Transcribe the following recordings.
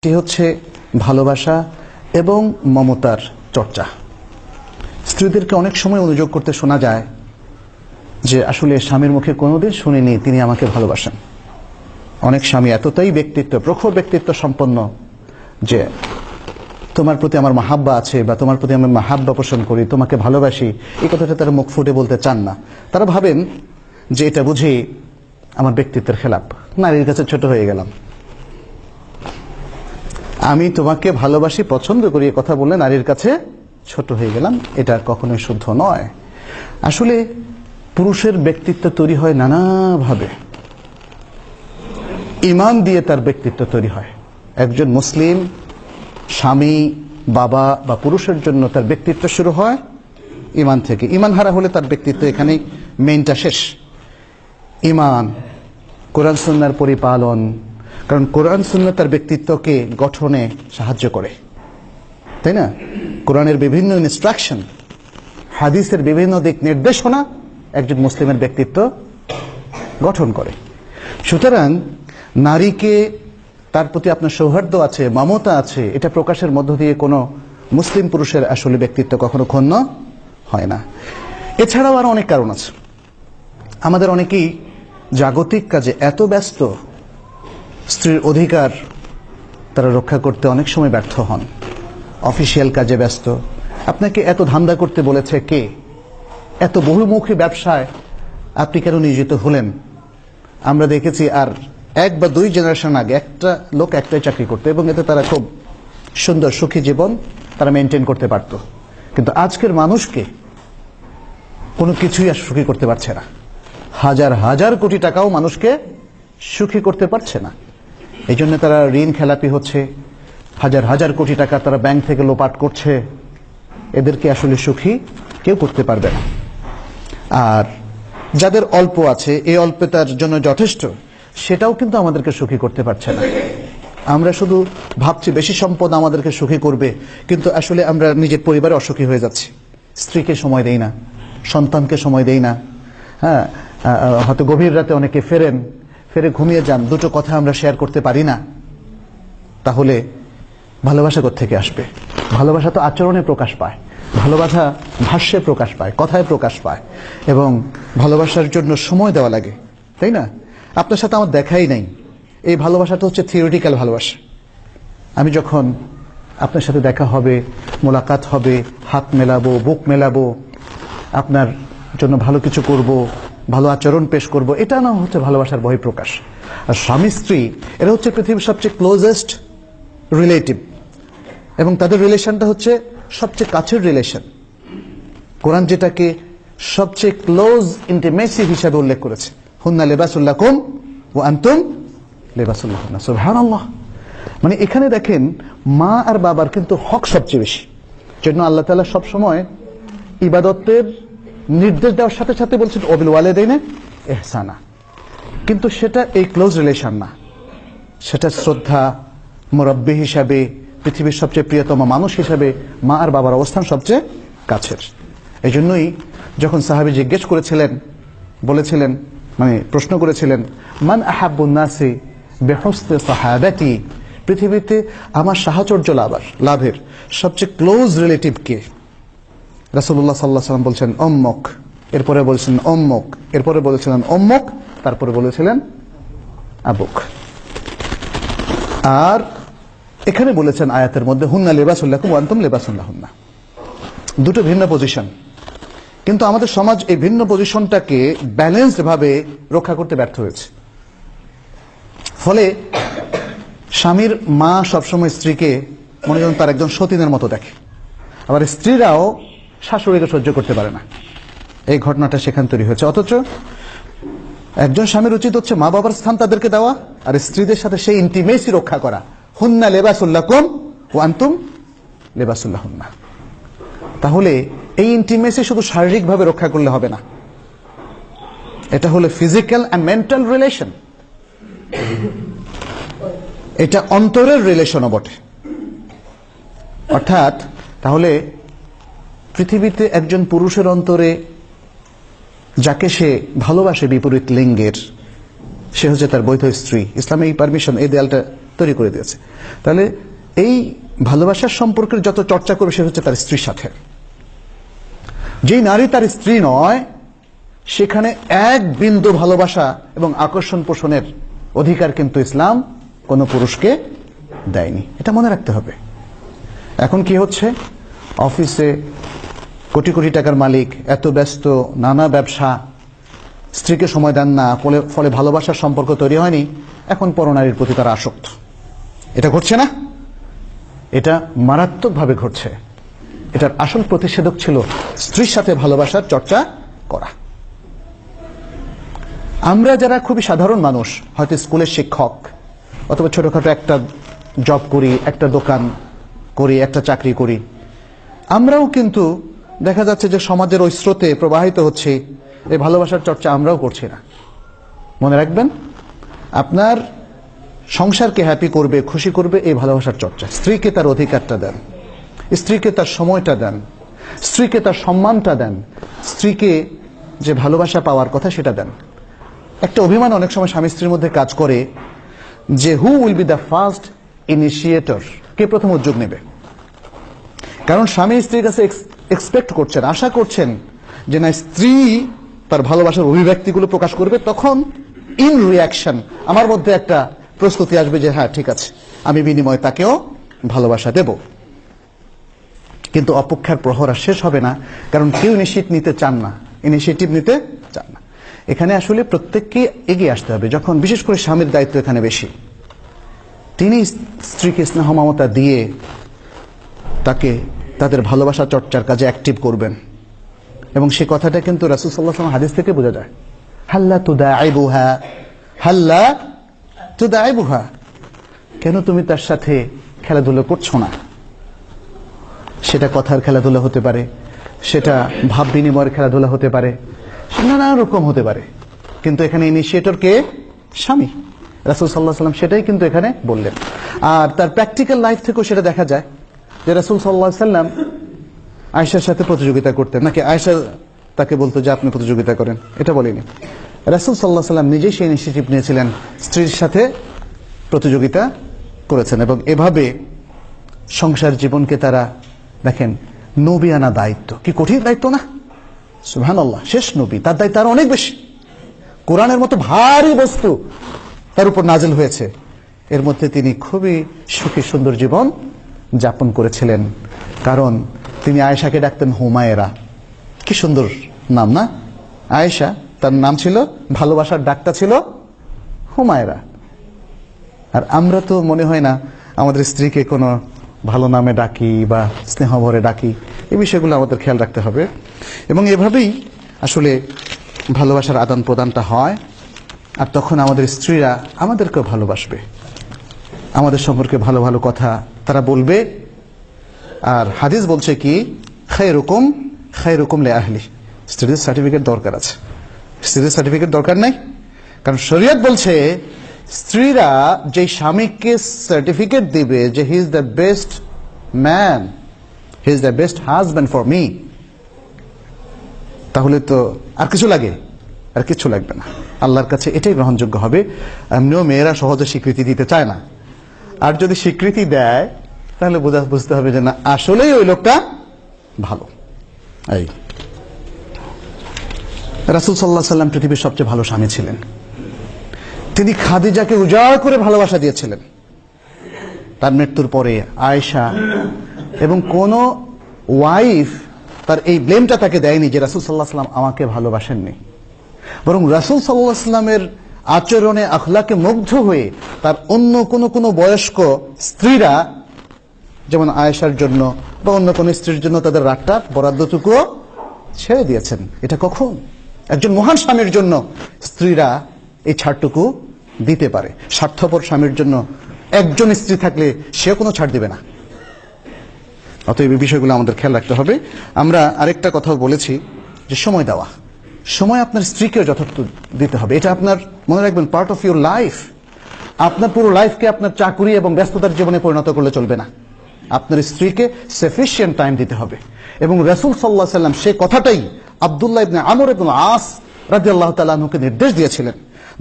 এটি হচ্ছে ভালোবাসা এবং মমতার চর্চা। স্ত্রীদেরকে অনেক সময় অনুযোগ করতে শোনা যায় যে আসলে স্বামীর মুখে কোনোদিন শুনিনি তিনি আমাকে ভালোবাসেন। অনেক স্বামী এতটাই প্রখর ব্যক্তিত্ব সম্পন্ন যে তোমার প্রতি আমার মাহাব্বা আছে বা তোমার প্রতি আমি মাহাব্বা পোষণ করি, তোমাকে ভালোবাসি, এই কথাটা তারা মুখ ফুটে বলতে চান না। তারা ভাবেন যে এটা বুঝি আমার ব্যক্তিত্বের খেলাপ, নারীর কাছে ছোট হয়ে গেলাম। আমি তোমাকে ভালোবাসি, পছন্দ করি কথা বললে নারীর কাছে ছোট হয়ে গেলাম, এটা কখনোই শুদ্ধ নয়। আসলে পুরুষের ব্যক্তিত্ব তৈরি হয় নানাভাবে। ঈমান দিয়ে তার ব্যক্তিত্ব তৈরি হয়। একজন মুসলিম স্বামী, বাবা বা পুরুষের জন্য তার ব্যক্তিত্ব শুরু হয় ঈমান থেকে। ঈমান হারা হলে তার ব্যক্তিত্ব এখানেই মেইনটা শেষ। ঈমান, কোরআন সুন্নাহর পরিপালন, কারণ কোরআন সুন্নাহ তার ব্যক্তিত্বকে গঠনে সাহায্য করে, তাই না? কোরআনের বিভিন্ন ইনস্ট্রাকশন, হাদিসের বিভিন্ন দিক নির্দেশনা একজন মুসলিমের ব্যক্তিত্ব গঠন করে। সুতরাং নারীকে তার প্রতি আপনার সৌহার্দ্য আছে, মমতা আছে, এটা প্রকাশের মধ্য দিয়ে কোনো মুসলিম পুরুষের আসলে ব্যক্তিত্ব কখনো ক্ষুণ্ণ হয় না। এছাড়াও আরো অনেক কারণ আছে। আমাদের অনেকেই জাগতিক কাজে এত ব্যস্ত, স্ত্রীর অধিকার তারা রক্ষা করতে অনেক সময় ব্যর্থ হন। অফিসিয়াল কাজে ব্যস্ত। আপনাকে এত ধান্দা করতে বলেছে কে? এত বহুমুখী ব্যবসায় আপনি কেন নিয়োজিত হলেন? আমরা দেখেছি আর এক বা দুই জেনারেশন আগে একটা লোক একটাই চাকরি করতে, এবং এতে তারা খুব সুন্দর সুখী জীবন তারা মেনটেন করতে পারত। কিন্তু আজকের মানুষকে কোনো কিছুই আর সুখী করতে পারছে না। হাজার হাজার কোটি টাকাও মানুষকে সুখী করতে পারছে না। এই জন্য তারা ঋণ খেলাপি হচ্ছে, হাজার হাজার কোটি টাকা তারা ব্যাংক থেকে লোপাট করছে। এদেরকে আসলে সুখী কেউ করতে পারবে না। আর যাদের অল্প আছে, এই অল্পতার জন্য যথেষ্ট, সেটাও কিন্তু আমাদেরকে সুখী করতে পারছে না। আমরা শুধু ভাবছি বেশি সম্পদ আমাদেরকে সুখী করবে, কিন্তু আসলে আমরা নিজের পরিবারে অসুখী হয়ে যাচ্ছি। স্ত্রীকে সময় দেই না, সন্তানকে সময় দেই না। হ্যাঁ, হয়তো গভীর রাতে অনেকে ফেরে ঘুমিয়ে যান, দুটো কথা আমরা শেয়ার করতে পারি না। তাহলে ভালোবাসা কোত্থেকে আসবে? ভালোবাসা তো আচরণে প্রকাশ পায়, ভালোবাসা ভাষ্যে প্রকাশ পায়, কথায় প্রকাশ পায়, এবং ভালোবাসার জন্য সময় দেওয়া লাগে, তাই না? আপনার সাথে আমার দেখাই নাই, এই ভালোবাসাটা হচ্ছে থিওরিটিক্যাল ভালোবাসা। আমি যখন আপনার সাথে দেখা হবে, মোলাকাত হবে, হাত মেলাবো, বুক মেলাবো, আপনার জন্য ভালো কিছু করব, ভালো আচরণ পেশ করব, এটা না হচ্ছে ভালোবাসার বহিঃপ্রকাশ। আর স্বামী স্ত্রী এরা হচ্ছে পৃথিবীর সবচেয়ে ক্লোজেস্ট রিলেটিভ, এবং তাদের রিলেশনটা হচ্ছে সবচেয়ে কাছের রিলেশন। কোরআন যেটাকে সবচেয়ে ক্লোজ ইন্টিমেসি হিসাবে উল্লেখ করেছে, হুন্না লিবাসুল লাকুম ওয়া আনতুম লিবাসুল লাহুন্না। সুবহানাল্লাহ। মানে এখানে দেখেন মা আর বাবার কিন্তু হক সবচেয়ে বেশি। জন্য আল্লাহ তাআলা সব সময় ইবাদতের নির্দেশ দেওয়ার সাথে সাথে বলছেন ওয়াবিল ওয়ালিদাইনি ইহসানা। কিন্তু সেটা এই ক্লোজ রিলেশন না, সেটা শ্রদ্ধা, মুরব্বি হিসাবে, পৃথিবীর সবচেয়ে প্রিয়তম মানুষ হিসাবে মা আর বাবার অবস্থান সবচেয়ে কাছের। এই জন্যই যখন সাহাবী জিজ্ঞেস করেছিলেন, বলেছিলেন, মানে প্রশ্ন করেছিলেন, মান আহাব্বুন নাসি বিহুসনি সাহাবাতি, পৃথিবীতে আমার সাহচর্য লাভের সবচেয়ে ক্লোজ রিলেটিভ কে? রাসূলুল্লাহ সাল্লাল্লাহু আলাইহি ওয়াসাল্লাম বলছেন উম্মুক, এরপরে বলছেন উম্মুক, এরপরে বলেছিলেন উম্মুক, তারপরে বলেছিলেন আবুক। আর এখানে বলেছেন আয়াতের মধ্যে হুন্না লিবাসুল লাকুম ওয়া আনতুম লিবাসুল লাহুন্না। দুটো ভিন্ন পজিশন, কিন্তু আমাদের সমাজ এই ভিন্ন পজিশনটাকে ব্যালেন্সড ভাবে রক্ষা করতে ব্যর্থ হয়েছে। ফলে স্বামীর মা সবসময় স্ত্রীকে মনে করেন তার একজন সতীনের মতো দেখে, আবার স্ত্রীরাও শাশুড়িকে সহ্য করতে পারে না। এই ঘটনাটা সেখান তৈরি হয়েছে। অথচ একজন স্বামীর উচিত হচ্ছে মা বাবার স্থান তাদেরকে দেওয়া, আর স্ত্রীদের সাথে সেই ইন্টিমেসি রক্ষা করা। হুন্না লিবাসুল লাকুম ওয়া আনতুম লিবাসুল লাহুন্না। তাহলে এই ইন্টিমেসি শুধু শারীরিকভাবে রক্ষা করলে হবে না, এটা হলো ফিজিক্যাল অ্যান্ড মেন্টাল রিলেশন, এটা অন্তরের রিলেশনও বটে। অর্থাৎ তাহলে পৃথিবীতে একজন পুরুষের অন্তরে যাকে সে ভালোবাসে বিপরীত লিঙ্গের, সে হচ্ছে তার বৈধ স্ত্রী। ইসলামে এই পারমিশন, এই দেয়ালটা তৈরি করে দিয়েছে। তাহলে এই ভালোবাসার সম্পর্কের যত চর্চা করবে সে হচ্ছে তার স্ত্রীর সাথে। যেই নারী তার স্ত্রী নয় সেখানে এক বিন্দু ভালোবাসা এবং আকর্ষণ পোষণের অধিকার কিন্তু ইসলাম কোনো পুরুষকে দেয়নি, এটা মনে রাখতে হবে। এখন কি হচ্ছে, অফিসে কোটি কোটি টাকার মালিক, এত ব্যস্ত, নানা ব্যবসা, স্ত্রীকে সময় দেন না, ফলে ভালোবাসার সম্পর্ক তৈরি হয়নি। এখন পরনারীর প্রতি তারা আসক্ত। এটা ঘটছে না? এটা মারাত্মকভাবে ঘটছে। এটার আসল প্রতিষেধক ছিল স্ত্রীর সাথে ভালোবাসার চর্চা করা। আমরা যারা খুবই সাধারণ মানুষ, হয়তো স্কুলের শিক্ষক অথবা ছোটখাটো একটা জব করি, একটা দোকান করি, একটা চাকরি করি, আমরাও কিন্তু দেখা যাচ্ছে যে সমাজের ওই স্রোতে প্রবাহিত হচ্ছে, এই ভালোবাসার চর্চা আমরাও করছি না। মনে রাখবেন, আপনার সংসারকে হ্যাপি করবে, খুশি করবে এই ভালোবাসার চর্চা। স্ত্রীকে তার অধিকারটা দেন, স্ত্রীকে তার সময়টা দেন, স্ত্রীকে তার সম্মানটা দেন, স্ত্রীকে যে ভালোবাসা পাওয়ার কথা সেটা দেন। একটা অভিমান অনেক সময় স্বামী স্ত্রীর মধ্যে কাজ করে যে who will be the first initiator, কে প্রথম উদ্যোগ নেবে। কারণ স্বামী স্ত্রীর কাছে এক্সপেক্ট করছেন, আশা করছেন যে না, স্ত্রী তার ভালোবাসার অভিব্যক্তিগুলো প্রকাশ করবে, তখন ইন রিয়াকশন আমার মধ্যে একটা প্রস্তুতি আসবে যে হ্যাঁ ঠিক আছে, আমি বিনিময়ে তাকেও ভালোবাসা দেব। কিন্তু অপেক্ষার প্রহর আর শেষ হবে না, কারণ কেউ ইনিশিয়েটিভ নিতে চান না। এখানে আসলে প্রত্যেককে এগিয়ে আসতে হবে। যখন বিশেষ করে স্বামীর দায়িত্ব এখানে বেশি, তিনি স্ত্রীকে স্নেহ মমতা দিয়ে তাকে তাদের ভালোবাসা চর্চার কাজে অ্যাক্টিভ করবেন। এবং সে কথাটা কিন্তু রাসূল সাল্লাল্লাহু আলাইহি ওয়াসাল্লাম হাদিস থেকে বোঝা যায়। হাল্লা তুদাইবুহা, হাল্লা তুদাইবুহা, কেন তুমি তার সাথে খেলাধুলা করছো না? সেটা কথার খেলাধুলা হতে পারে, সেটা ভাব বিনিময়ের খেলাধুলা হতে পারে, নানা রকম হতে পারে, কিন্তু এখানে ইনিশিয়েটর কে? স্বামী। রাসূল সাল্লাল্লাহু আলাইহি ওয়াসাল্লাম সেটাই কিন্তু এখানে বললেন। আর তার প্র্যাকটিক্যাল লাইফ থেকেও সেটা দেখা যায় যে রাসূল সাল্লাল্লাহু আলাইহি ওয়াসাল্লাম আয়েশার সাথে প্রতিযোগিতা করতেন, নাকি আয়েশা তাকে বলতো যে আপনি প্রতিযোগিতা করেন, এটা বলেনি। রাসূল সাল্লাল্লাহু আলাইহি ওয়াসাল্লাম নিজেই সেই ইনিশিয়েটিভ নিয়েছিলেন, স্ত্রীর সাথে প্রতিযোগিতা করেছেন। এবং এভাবে সংসার জীবনকে তারা, দেখেন, নবিয়ানা দায়িত্ব, কি কঠিন দায়িত্ব না? সুবহানাল্লাহ, শেষ নবী, তার দায়িত্ব আরো অনেক বেশি। কোরআনের মতো ভারী বস্তু তার উপর নাজিল হয়েছে, এর মধ্যে তিনি খুবই সুখী সুন্দর জীবন যাপন করেছিলেন। কারণ তিনি আয়েশাকে ডাকতেন হুমায়রা, কি সুন্দর নাম না? আয়েশা তার নাম ছিল, ভালোবাসার ডাকটা ছিল হুমায়রা। আর আমরা তো মনে হয় না আমাদের স্ত্রীকে কোনো ভালো নামে ডাকি বা স্নেহ ভরে ডাকি, এই বিষয়গুলো আমাদের খেয়াল রাখতে হবে। এবং এভাবেই আসলে ভালোবাসার আদান প্রদানটা হয়। আর তখন আমাদের স্ত্রীরা আমাদেরকেও ভালোবাসবে, আমাদের সম্পর্কে ভালো ভালো কথা তারা বলবে। আর হাদিস বলছে কি, খায়রুকুম খায়রুকুম লিআহলি, স্ত্রীদের সার্টিফিকেট দরকার আছে। স্ত্রীদের সার্টিফিকেট দরকার নাই, কারণ শরীয়ত বলছে স্ত্রীরা যে স্বামীকে সার্টিফিকেট দিবে যে he is the best man, he is the best husband for me, তাহলে তো আর কিছু লাগে? আর কিছু লাগবে না। আল্লাহর কাছে এটাই গ্রহণযোগ্য হবে। এমনিও মেয়েরা সহজে স্বীকৃতি দিতে চায় না, আর যদি স্বীকৃতি দেয় তাহলে বুঝতে হবে যে না, আসলেই ওই লোকটা ভালো। এই রাসূল সাল্লাল্লাহু আলাইহি ওয়াসাল্লাম পৃথিবীর সবচেয়ে ভালো স্বামী ছিলেন। তিনি খাদিজাকে উজাড় করে ভালোবাসা দিয়েছিলেন তার মৃত্যুর পরে। আয়েশা এবং কোন ওয়াইফ তার এই ব্লেমটা তাকে দেয়নি যে রাসূল সাল্লাল্লাহু আলাইহি ওয়াসাল্লাম আমাকে ভালোবাসেননি, বরং রাসূল সাল্লাল্লাহু আলাইহি ওয়াসাল্লামের আচরণে আখলাকে মুগ্ধ হয়ে তার অন্য কোন বয়স্ক স্ত্রীরা, যেমন আয়েশার জন্য বা অন্য কোন স্ত্রীর জন্য, তাদের রাতটা বরাদ্দটুকু ছেড়ে দিয়েছেন। এটা কখন একজন মহান স্বামীর জন্য স্ত্রীরা এই ছাড়টুকু দিতে পারে? স্বার্থপর স্বামীর জন্য একজন স্ত্রী থাকলে সে কোনো ছাড় দিবে না। অতএব এই বিষয়গুলো আমাদের খেয়াল রাখতে হবে। আমরা আরেকটা কথা বলেছি যে সময় দেওয়া, সময় আপনার স্ত্রীকেও যথার্থ দিতে হবে। এটা আপনার, মনে রাখবেন, পার্ট অফ ইউর লাইফ। আপনার পুরো লাইফকে আপনার চাকুরি এবং ব্যস্ততার জীবনে পরিণত করলে চলবে না। আপনার স্ত্রীকে সাফিসিয়েন্ট টাইম দিতে হবে। এবং রাসূল সাল্লাল্লাহু আলাইহি ওয়াসাল্লাম সে কথাটাই আব্দুল্লাহ ইবনে আমর ইবনে আস রাদিয়াল্লাহু তাআলা আনহুকে নির্দেশ দিয়েছিলেন,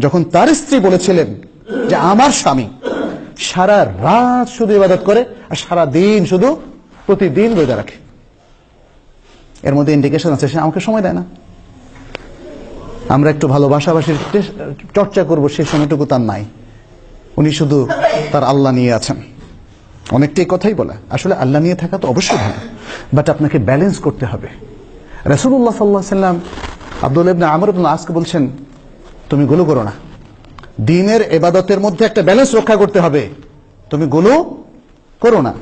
যখন তার স্ত্রী বলেছিলেন যে আমার স্বামী সারা রাত শুধু ইবাদত করে আর সারা দিন শুধু প্রতিদিন রোজা রাখে। এর মধ্যে ইন্ডিকেশন আছে সে আমাকে সময় দেয় না। আমরা একটু ভালোবাসাবাসির চর্চা করব সেই সময়টুকু তার নাই, উনি শুধু তার আল্লাহ নিয়ে আছেন। অনেকটাই কথাই বলা, আসলে আল্লাহ নিয়ে থাকা তো অবশ্যই ভালো, বাট আপনাকে ব্যালেন্স করতে হবে। রাসূলুল্লাহ সাল্লাল্লাহু আলাইহি ওয়াসাল্লাম আব্দুল্লাহ ইবনে আমর ইবনে আসকে বলছেন, তুমি গুলো করো না, দ্বীনের ইবাদতের মধ্যে একটা ব্যালেন্স রক্ষা করতে হবে, তুমি গুলো করো না।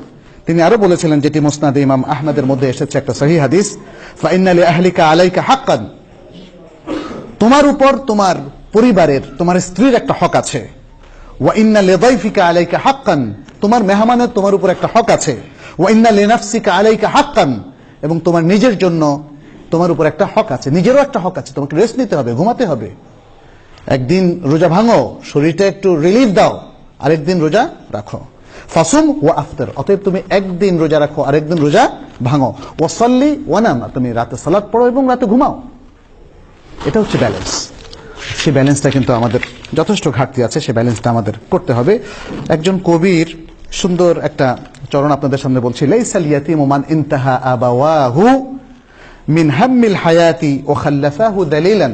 তিনি আরো বলেছিলেন, যেটি মুসনাদে ইমাম আহমদের মধ্যে এসেছে একটা সহিহ হাদিস, ফাইন্না লিআহলিকা আলাইকা হাক্কান, তোমার উপর তোমার পরিবারের তোমার স্ত্রীর একটা হক আছে। ওয়া ইন্না লিদাইফিকা আলাইকা হাক্কান, তোমার মেহমানের তোমার উপর একটা হক আছে। ওয়া ইন্না লিনাফসিকা আলাইকা হাক্কান, এবং তোমার নিজের জন্য তোমার উপর একটা হক আছে, নিজেরও একটা হক আছে, তোমাকে রেস্ট নিতে হবে, ঘুমাতে হবে। একদিন রোজা ভাঙো, শরীরটা একটু রিলিফ দাও, আরেকদিন রোজা রাখো। ফাসুম ওয়া আফতার, অতএব তুমি একদিন রোজা রাখো, আরেকদিন রোজা ভাঙো। ওয়া সাল্লি ওয়া নাম, তুমি রাতে সালাত পড়ো এবং রাতে ঘুমাও। এটা হচ্ছে ব্যালেন্স। সেই ব্যালেন্সটা কিন্তু আমাদের যথেষ্ট ঘাটতি আছে, সেই ব্যালেন্সটা আমাদের করতে হবে। একজন কবির সুন্দর একটা চরণ আপনাদের সামনে বলছি, লাইসাল ইয়াতীমু মান ইনতাহা আবাওয়াহু মিন হাম্মিল হায়াতি ওয়া খাল্লাফাহু দালিলান।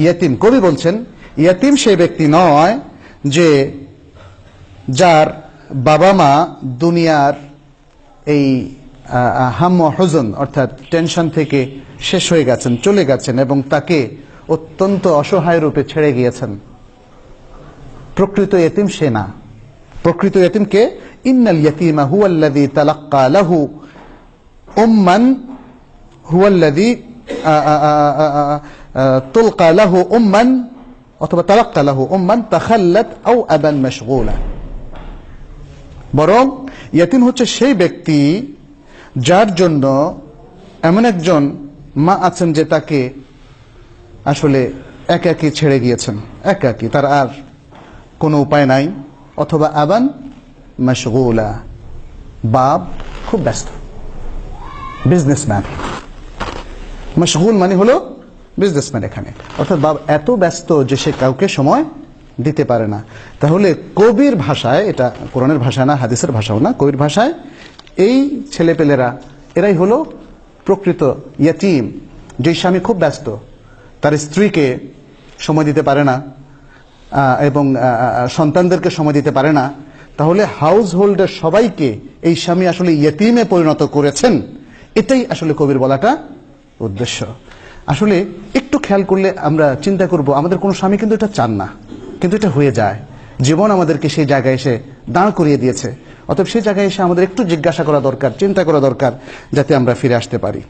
ইয়াতীম, কবি বলছেন, ইয়াতীম সেই ব্যক্তি নয় যে যার বাবা মা দুনিয়ার এই হাম ও হুজন অর্থাৎ টেনশন থেকে শেষ হয়ে গেছেন, চলে গেছেন এবং তাকে অত্যন্ত অসহায় রূপে ছেড়ে গিয়েছেন। প্রকৃত ইয়েতিম সে না। প্রকৃত ইয়েতিম কে? ইন্নাল ইয়াতীমা হুয়াল্লাযী তালাক্কা লাহু উম্মান, হুয়াল্লাযী তুলকা লাহু উম্মান অথবা তালাক্কা লাহু উম্মান তাখাল্লাত আও আবান মাশগুলা। বরং ইয়েতিম হচ্ছে সেই ব্যক্তি যার জন্য এমন একজন মা আছেন যে তাকে আসলে একাকী ছেড়ে গিয়েছেন, একাকী, তার আর কোনো উপায় নাই। অথবা আবান মাশগুলা, বাপ খুব ব্যস্ত, বিজনেসম্যান। মাশগুল মানে হলো বিজনেসম্যান এখানে, অর্থাৎ বাপ এত ব্যস্ত যে সে কাউকে সময় দিতে পারে না। তাহলে কবির ভাষায়, এটা কোরআনের ভাষা না, হাদিসের ভাষাও না, কবির ভাষায় এই ছেলেপেলেরা এরাই হলো প্রকৃত ইয়াতীম। যে স্বামী খুব ব্যস্ত, তার স্ত্রীকে সময় দিতে পারে না এবং সন্তানদেরকে সময় দিতে পারে না, তাহলে হাউস হোল্ডের সবাইকে এই স্বামী আসলে ইয়াতীমে পরিণত করেছেন। এটাই আসলে কবির বলাটা উদ্দেশ্য। আসলে একটু খেয়াল করলে আমরা চিন্তা করব, আমাদের কোনো স্বামী কিন্তু এটা চান না, কিন্তু এটা হয়ে যায়। জীবন আমাদেরকে সেই জায়গায় এসে দাঁড় করিয়ে দিয়েছে। অতএব সেই জায়গায় এসে আমাদের একটু জিজ্ঞাসা করা দরকার, চিন্তা করা দরকার, যাতে আমরা ফিরে আসতে পারি।